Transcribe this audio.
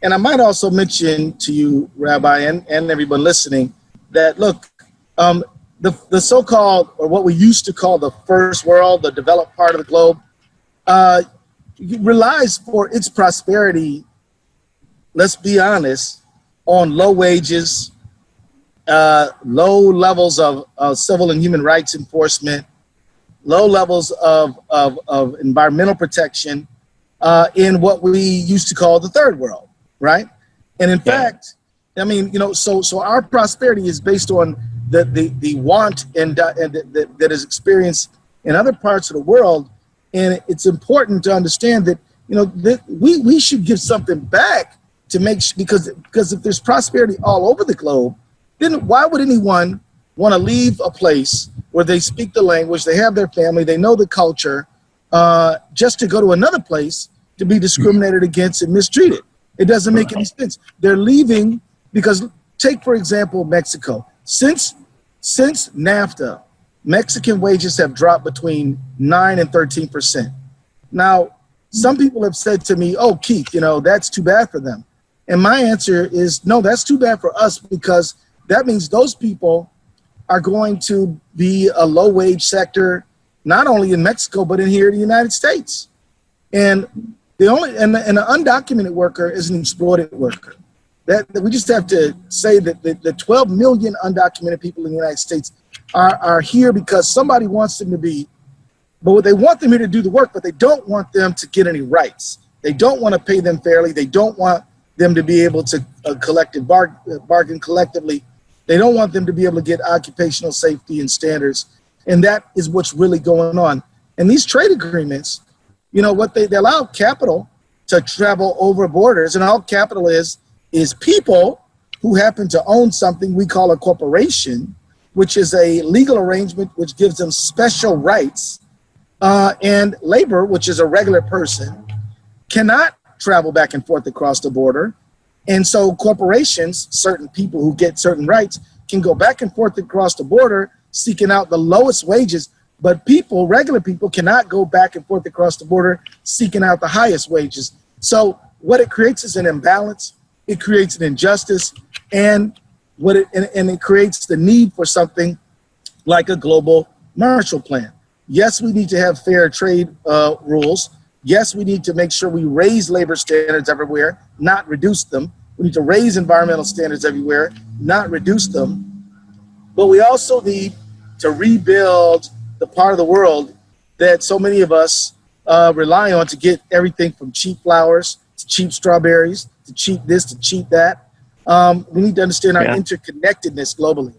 And I might also mention to you, Rabbi, and everyone listening, that look, the so-called, or what we used to call the first world, the developed part of the globe, relies for its prosperity, let's be honest, on low wages, low levels of civil and human rights enforcement, low levels of environmental protection in what we used to call the third world, right? And in fact, I mean, so our prosperity is based on the want and that is experienced in other parts of the world. And it's important to understand that, we should give something back to because if there's prosperity all over the globe, then why would anyone want to leave a place where they speak the language, they have their family, they know the culture, just to go to another place to be discriminated against and mistreated? It doesn't make any sense. They're leaving because, take, for example, Mexico. Since NAFTA, Mexican wages have dropped between 9 and 13%. Now, some people have said to me, oh, Keith, that's too bad for them. And my answer is, no, that's too bad for us, because that means those people are going to be a low wage sector, not only in Mexico, but in here in the United States. And an undocumented worker is an exploited worker. That we just have to say that the 12 million undocumented people in the United States are here because somebody wants them to be, but they want them here to do the work, but they don't want them to get any rights. They don't want to pay them fairly. They don't want them to be able to bargain collectively. They don't want them to be able to get occupational safety and standards. And that is what's really going on. And these trade agreements, what they allow capital to travel over borders, and all capital is people who happen to own something we call a corporation, which is a legal arrangement which gives them special rights, and labor, which is a regular person, cannot travel back and forth across the border. And so corporations, certain people who get certain rights, can go back and forth across the border seeking out the lowest wages, but regular people cannot go back and forth across the border seeking out the highest wages. So what it creates is an imbalance. It creates an injustice, and it creates the need for something like a global Marshall Plan. Yes, we need to have fair trade rules. Yes, we need to make sure we raise labor standards everywhere, not reduce them. We need to raise environmental standards everywhere, not reduce them. But we also need to rebuild the part of the world that so many of us rely on to get everything from cheap flowers to cheap strawberries to cheap this to cheap that. We need to understand our interconnectedness globally.